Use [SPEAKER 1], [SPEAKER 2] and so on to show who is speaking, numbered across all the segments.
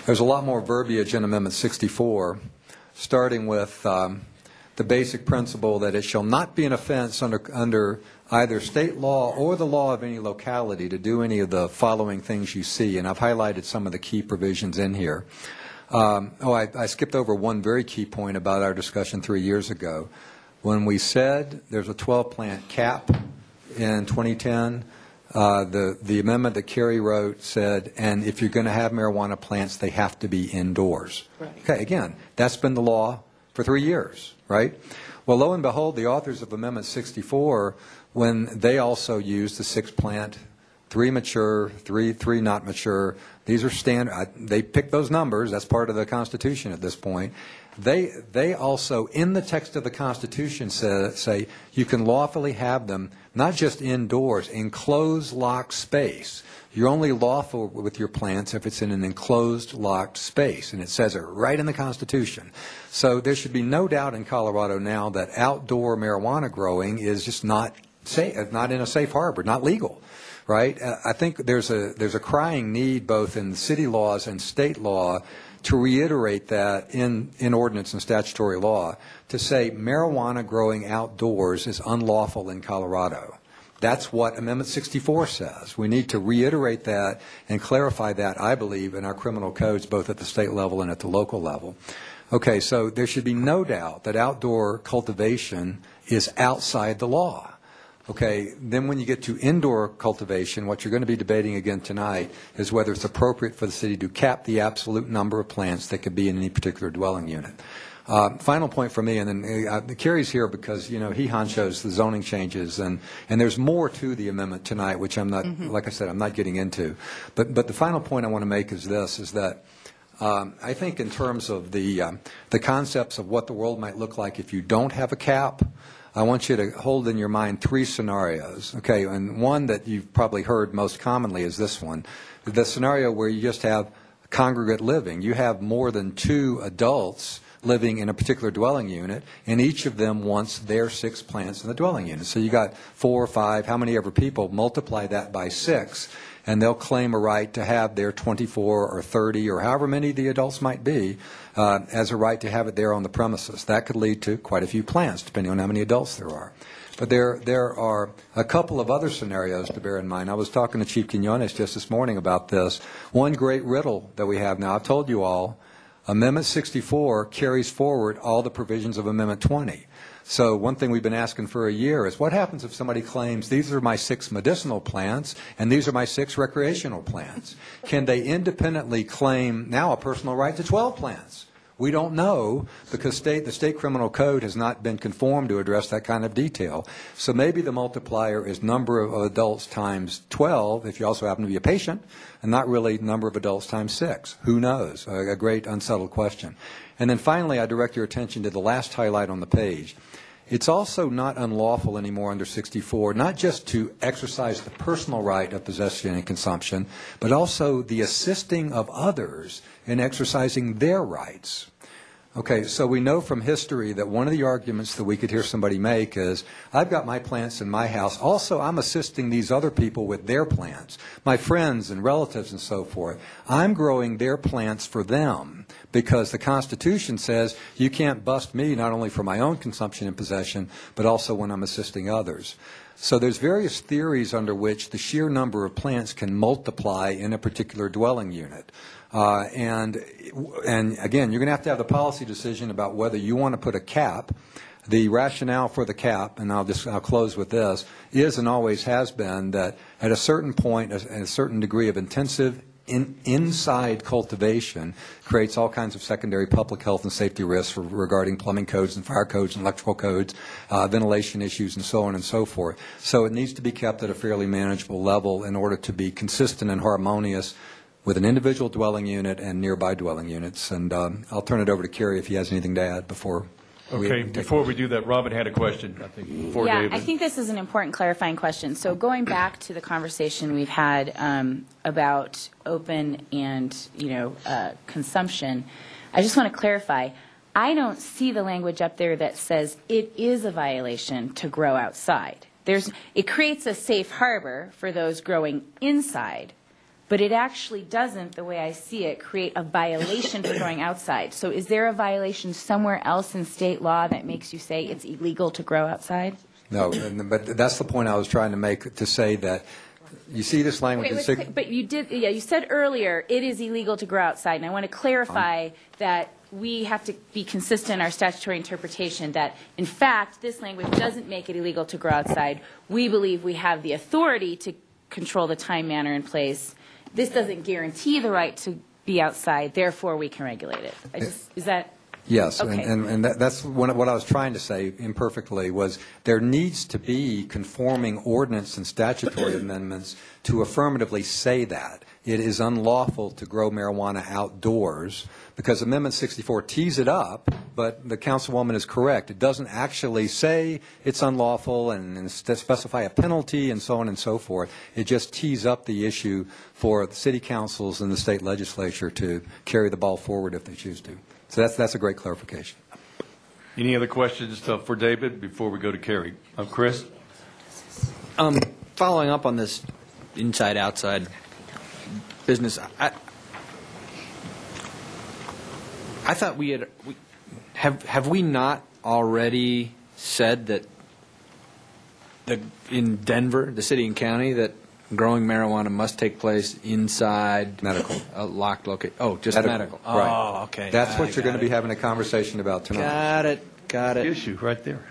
[SPEAKER 1] There's a lot more verbiage in Amendment 64, starting with the basic principle that it shall not be an offense under either state law or the law of any locality to do any of the following things you see, and I've highlighted some of the key provisions in here. I skipped over one very key point about our discussion 3 years ago. When we said there's a 12-plant cap in 2010, the amendment that Kerry wrote said, and if you're going to have marijuana plants, they have to be indoors.
[SPEAKER 2] Right.
[SPEAKER 1] Okay, again, that's been the law for 3 years, right? Well, lo and behold, the authors of Amendment 64, when they also used the 6-plant, 3 mature, 3 not mature, these are standard, they picked those numbers, that's part of the Constitution at this point. They also, in the text of the Constitution, say you can lawfully have them not just indoors, enclosed locked space. You're only lawful with your plants if it's in an enclosed locked space, and it says it right in the Constitution. So there should be no doubt in Colorado now that outdoor marijuana growing is just not safe, not in a safe harbor, not legal. Right? I think there's a crying need both in city laws and state law to reiterate that in ordinance and statutory law to say marijuana growing outdoors is unlawful in Colorado. That's what Amendment 64 says. We need to reiterate that and clarify that, I believe, in our criminal codes both at the state level and at the local level. Okay, so there should be no doubt that outdoor cultivation is outside the law. Okay, then when you get to indoor cultivation, what you're going to be debating again tonight is whether it's appropriate for the city to cap the absolute number of plants that could be in any particular dwelling unit. Final point for me, and then Kerry's here because, you know, he honchos the zoning changes, and there's more to the amendment tonight, which I'm not, like I said, I'm not getting into. But the final point I want to make is this, is that I think in terms of the concepts of what the world might look like if you don't have a cap, I want you to hold in your mind 3 scenarios, okay, and one that you've probably heard most commonly is this one, the scenario where you just have congregate living. You have more than 2 adults living in a particular dwelling unit, and each of them wants their 6 plants in the dwelling unit. So you got 4 or 5, how many ever people, multiply that by 6, and they'll claim a right to have their 24 or 30 or however many the adults might be as a right to have it there on the premises. That could lead to quite a few plants, depending on how many adults there are. But there are a couple of other scenarios to bear in mind. I was talking to Chief Quinones just this morning about this. One great riddle that we have now, I've told you all, Amendment 64 carries forward all the provisions of Amendment 20. So one thing we've been asking for a year is what happens if somebody claims these are my 6 medicinal plants and these are my 6 recreational plants? Can they independently claim now a personal right to 12 plants? We don't know because the state criminal code has not been conformed to address that kind of detail. So maybe the multiplier is number of adults times 12 if you also happen to be a patient, and not really number of adults times 6. Who knows? A great unsettled question. And then finally, I direct your attention to the last highlight on the page. It's also not unlawful anymore under 64, not just to exercise the personal right of possession and consumption, but also the assisting of others in exercising their rights. Okay, so we know from history that one of the arguments that we could hear somebody make is, I've got my plants in my house. Also, I'm assisting these other people with their plants, my friends and relatives and so forth. I'm growing their plants for them because the Constitution says you can't bust me not only for my own consumption and possession, but also when I'm assisting others. So there's various theories under which the sheer number of plants can multiply in a particular dwelling unit. And again, you're going to have the policy decision about whether you want to put a cap. The rationale for the cap, and I'll close with this, is and always has been that at a certain point, a certain degree of intensive inside cultivation creates all kinds of secondary public health and safety risks regarding plumbing codes and fire codes and electrical codes, ventilation issues, and so on and so forth. So it needs to be kept at a fairly manageable level in order to be consistent and harmonious with an individual dwelling unit and nearby dwelling units. And I'll turn it over to Kerry if he has anything to add before.
[SPEAKER 3] Okay, before we do that, Robin had a question, I think, before David.
[SPEAKER 2] I think this is an important clarifying question. So going back to the conversation we've had about open and, consumption, I just want to clarify, I don't see the language up there that says it is a violation to grow outside. It creates a safe harbor for those growing inside, but it actually doesn't, the way I see it, create a violation for growing outside. So is there a violation somewhere else in state law that makes you say it's illegal to grow outside?
[SPEAKER 1] No, but that's the point I was trying to make, to say that, you see this language in
[SPEAKER 2] But you did, yeah, you said earlier it is illegal to grow outside, and I want to clarify that we have to be consistent in our statutory interpretation that, in fact, this language doesn't make it illegal to grow outside. We believe we have the authority to control the time, manner, and place. This doesn't guarantee the right to be outside, therefore we can regulate it. Is that...
[SPEAKER 1] Yes,
[SPEAKER 2] Okay.
[SPEAKER 1] and that's what I was trying to say imperfectly, was there needs to be conforming ordinance and statutory amendments to affirmatively say that. It is unlawful to grow marijuana outdoors, because Amendment 64 tees it up, but the Councilwoman is correct. It doesn't actually say it's unlawful and specify a penalty and so on and so forth. It just tees up the issue for the city councils and the state legislature to carry the ball forward if they choose to. So that's a great clarification.
[SPEAKER 3] Any other questions for David before we go to Kerry? Chris?
[SPEAKER 4] Following up on this inside-outside business, I thought have we not already said that in Denver, the city and county, that growing marijuana must take place inside
[SPEAKER 1] Medical.
[SPEAKER 4] a locked location? Oh, just medical. Oh,
[SPEAKER 1] Right.
[SPEAKER 4] okay.
[SPEAKER 1] That's what you're going to be having a conversation about tonight.
[SPEAKER 4] Got it.
[SPEAKER 3] Issue right there.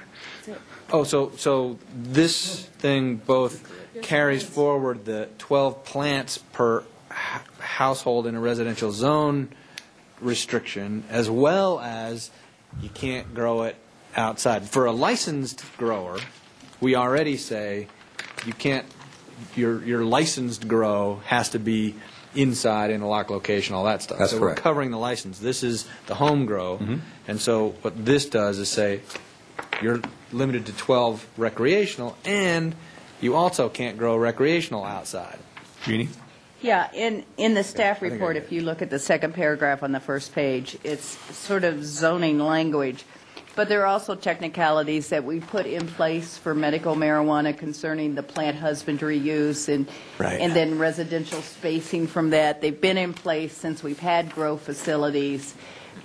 [SPEAKER 4] Oh, so this thing both carries forward the 12 plants per household in a residential zone restriction, as well as you can't grow it outside. For a licensed grower, we already say you can't. Your licensed grow has to be inside in a locked location, all that stuff.
[SPEAKER 1] That's
[SPEAKER 4] so
[SPEAKER 1] correct.
[SPEAKER 4] We're covering the license. This is the home grow, and so what this does is say you're limited to 12 recreational, and you also can't grow recreational outside.
[SPEAKER 3] Jeannie?
[SPEAKER 5] Yeah, in the staff
[SPEAKER 4] think I
[SPEAKER 5] report,
[SPEAKER 4] get
[SPEAKER 5] if you look at the second paragraph on the first page, it's sort of zoning language. But there are also technicalities that we put in place for medical marijuana concerning the plant husbandry use and then residential spacing from that. They've been in place since we've had grow facilities,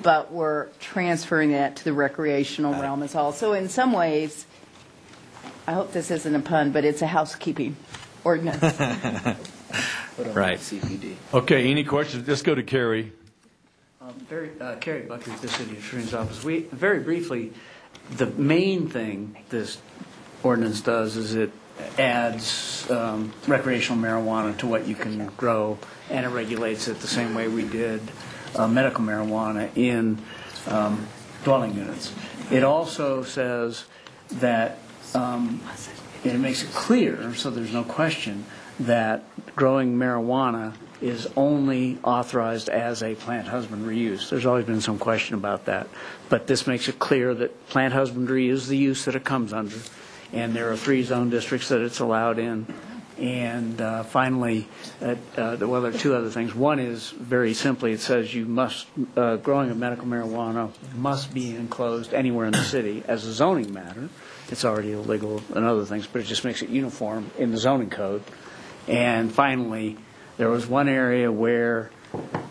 [SPEAKER 5] but we're transferring that to the recreational realm as well. So in some ways, I hope this isn't a pun, but it's a housekeeping ordinance.
[SPEAKER 4] Right.
[SPEAKER 6] CPD.
[SPEAKER 3] Okay, any questions? Let's go to Kerry.
[SPEAKER 6] Kerry Buckley, the City Attorney's Office. Very briefly, the main thing this ordinance does is it adds recreational marijuana to what you can grow, and it regulates it the same way we did medical marijuana in dwelling units. It also says that it makes it clear, so there's no question, that growing marijuana is only authorized as a plant husbandry use. There's always been some question about that. But this makes it clear that plant husbandry is the use that it comes under. And there are 3 zone districts that it's allowed in. And finally, there are 2 other things. One is, very simply, it says you must, growing of medical marijuana must be enclosed anywhere in the city as a zoning matter. It's already illegal and other things, but it just makes it uniform in the zoning code. And finally, there was one area where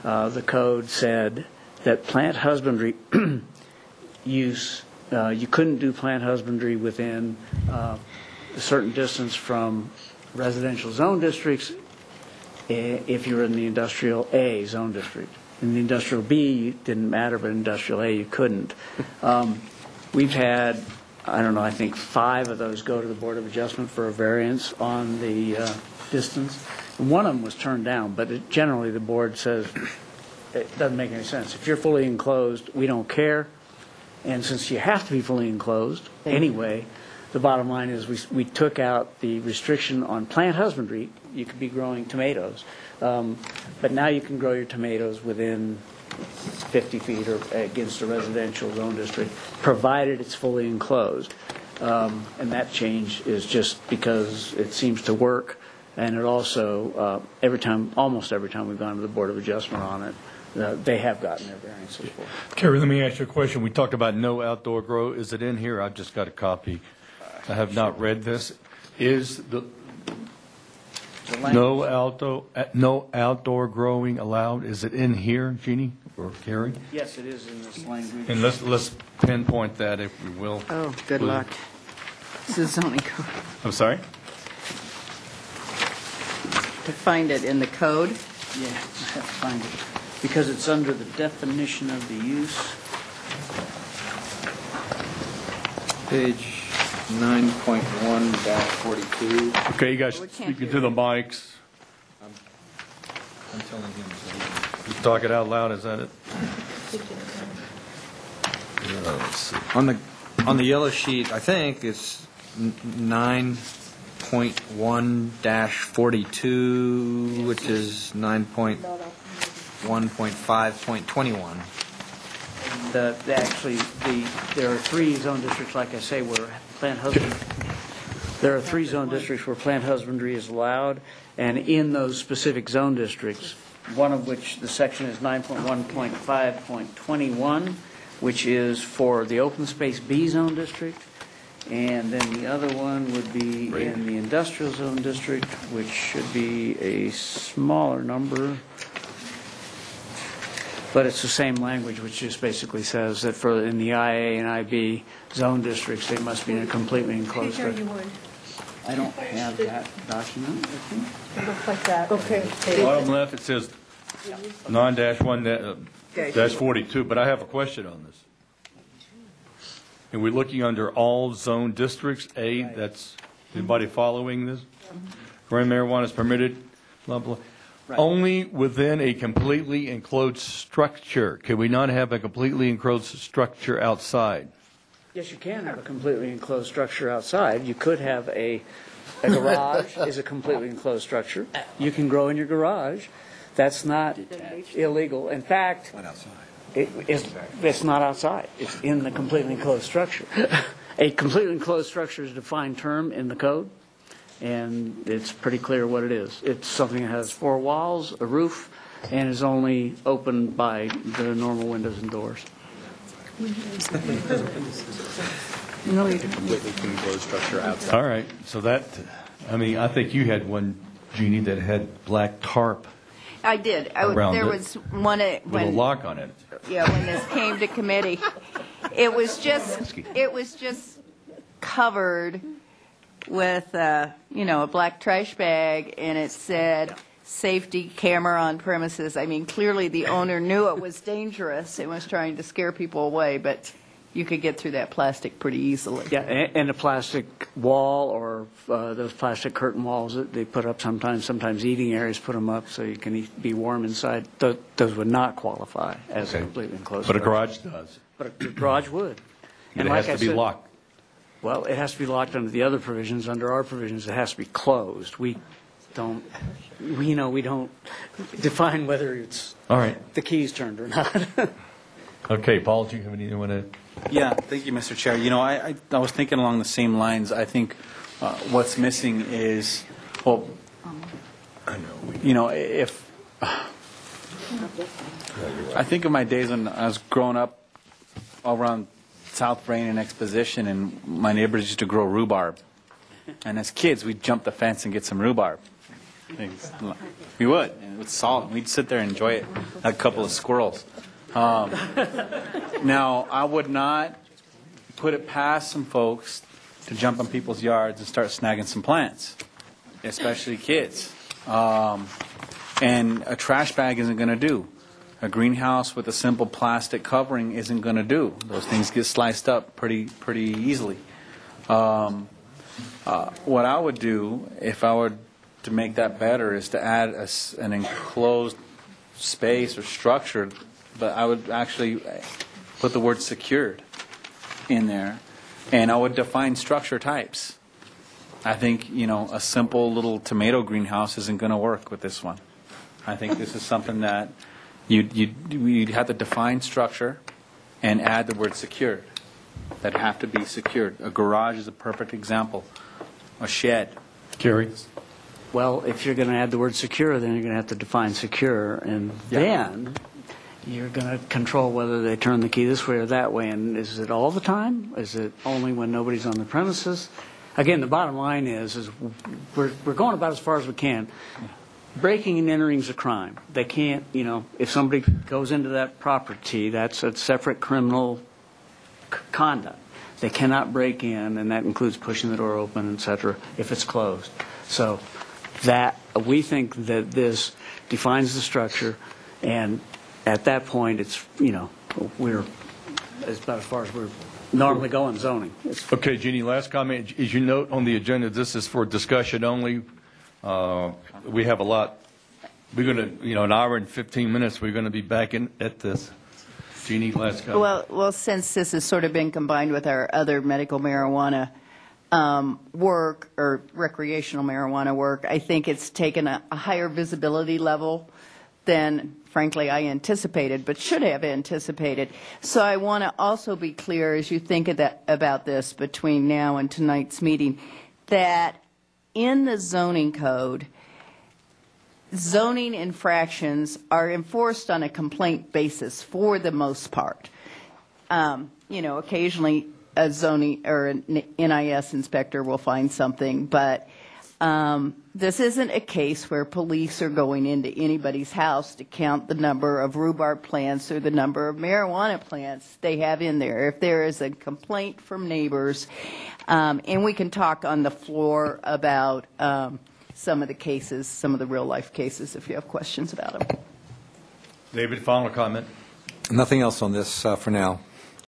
[SPEAKER 6] the code said that plant husbandry use, you couldn't do plant husbandry within a certain distance from residential zone districts if you were in the industrial A zone district. In the industrial B, it didn't matter, but industrial A, you couldn't. We've had, I think 5 of those go to the Board of Adjustment for a variance on the distance. One of them was turned down, but generally the board says it doesn't make any sense. If you're fully enclosed, we don't care. And since you have to be fully enclosed anyway, the bottom line is we took out the restriction on plant husbandry. You could be growing tomatoes, but now you can grow your tomatoes within 50 feet or against a residential zone district, provided it's fully enclosed. And that change is just because it seems to work. And it also, almost every time we've gone to the Board of Adjustment on it, they have gotten their variances for it.
[SPEAKER 3] Kerry, let me ask you a question. We talked about no outdoor grow. Is it in here? I've just got a copy. I have not read this. No outdoor growing allowed. Is it in here, Jeannie or Carrie?
[SPEAKER 6] Yes, it is in this language.
[SPEAKER 3] And let's pinpoint that, if we will.
[SPEAKER 5] Oh, good
[SPEAKER 3] Please.
[SPEAKER 5] luck. This is zoning code.
[SPEAKER 3] I'm sorry?
[SPEAKER 5] To find it in the code.
[SPEAKER 6] Yeah, I have to find it, because it's under the definition of the use.
[SPEAKER 4] Page 9.1-42.
[SPEAKER 3] Okay, you guys
[SPEAKER 5] We can't
[SPEAKER 3] speak into the mics.
[SPEAKER 4] I'm telling him.
[SPEAKER 3] Just talk it out loud, is that it?
[SPEAKER 4] On the yellow sheet, I think it's 9.1-42, which is 9.1.5.21.
[SPEAKER 6] There are three zone districts, like I say, where plant husbandry. There are three zone districts where plant husbandry is allowed, and in those specific zone districts, one of which the section is 9.1.5.21, which is for the open space B zone district, and then the other one would be in the industrial zone district, which should be a smaller number. But it's the same language, which just basically says that for in the IA and IB zone districts, they must be in a completely enclosed structure. I don't have that document, I think.
[SPEAKER 7] It looks like that. Okay.
[SPEAKER 3] Bottom left, it says 9-1-42, but I have a question on this. And we're looking under all zone districts, A, that's, anybody following this? Growing marijuana is permitted, blah, blah. Only within a completely enclosed structure. Can we not have a completely enclosed structure outside?
[SPEAKER 6] Yes, you can have a completely enclosed structure outside. You could have a garage is a completely enclosed structure. You can grow in your garage. That's not illegal. In fact, it's not outside. It's in the completely enclosed structure. A completely enclosed structure is a defined term in the code, and it's pretty clear what it is. It's something that has four walls, a roof, and is only opened by the normal windows and doors.
[SPEAKER 4] Completely enclosed structure outside.
[SPEAKER 3] All right, so that, I mean, I think you had one, Jeannie, that had black tarp
[SPEAKER 5] I did.
[SPEAKER 3] Around
[SPEAKER 5] There
[SPEAKER 3] it.
[SPEAKER 5] was one
[SPEAKER 3] with a
[SPEAKER 5] when
[SPEAKER 3] lock on it.
[SPEAKER 5] when this came to committee. It was just covered with a black trash bag, and it said safety camera on premises. I mean, clearly the owner knew it was dangerous and was trying to scare people away, but you could get through that plastic pretty easily.
[SPEAKER 6] Yeah, and a plastic wall or those plastic curtain walls that they put up sometimes eating areas put them up so you can be warm inside. Those would not qualify as a completely enclosed
[SPEAKER 3] But a
[SPEAKER 6] structure.
[SPEAKER 3] garage does.
[SPEAKER 6] But a garage would.
[SPEAKER 3] But it has to be locked.
[SPEAKER 6] Well, it has to be locked under the other provisions. Under our provisions, it has to be closed. We don't define whether it's
[SPEAKER 3] All right.
[SPEAKER 6] the keys turned or not.
[SPEAKER 3] Okay, Paul, do you have anything you want to?
[SPEAKER 8] Yeah, thank you, Mr. Chair. I was thinking along the same lines. I think what's missing is, if I think of my days when I was growing up around South Brain and Exposition, and my neighbors used to grow rhubarb. And as kids, we'd jump the fence and get some rhubarb. We would, and it was salt. We'd sit there and enjoy it, a couple of squirrels. Now, I would not put it past some folks to jump on people's yards and start snagging some plants, especially kids. And a trash bag isn't going to do. A greenhouse with a simple plastic covering isn't going to do. Those things get sliced up pretty easily. What I would do if I were to make that better is to add an enclosed space or structure, but I would actually put the word secured in there, and I would define structure types. I think, a simple little tomato greenhouse isn't going to work with this one. I think this is something that you'd have to define structure and add the word secured. That have to be secured. A garage is a perfect example. A shed.
[SPEAKER 3] Carrie?
[SPEAKER 6] Well, if you're going to add the word secure, then you're going to have to define secure, and then you're going to control whether they turn the key this way or that way. And is it all the time? Is it only when nobody's on the premises? again, the bottom line is we're going about as far as we can. Breaking and entering is a crime. They can't, if somebody goes into that property, that's a separate criminal conduct. They cannot break in, and that includes pushing the door open, et cetera, if it's closed. So that we think that this defines the structure, and at that point, it's, we're it's about as far as we're normally going zoning.
[SPEAKER 3] Okay, Jeannie, last comment. As you note on the agenda, this is for discussion only. We have a lot. We're going to, an hour and 15 minutes, we're going to be back at this. Jeannie, last comment.
[SPEAKER 5] Well, since this has sort of been combined with our other medical marijuana work or recreational marijuana work, I think it's taken a higher visibility level than, frankly, I anticipated, but should have anticipated. So I want to also be clear as you think about this between now and tonight's meeting, that in the zoning code, zoning infractions are enforced on a complaint basis for the most part. Occasionally a zoning or an NIS inspector will find something, but this isn't a case where police are going into anybody's house to count the number of rhubarb plants or the number of marijuana plants they have in there. If there is a complaint from neighbors, and we can talk on the floor about some of the cases, some of the real-life cases, if you have questions about them.
[SPEAKER 3] David, final comment.
[SPEAKER 1] Nothing else on this for now.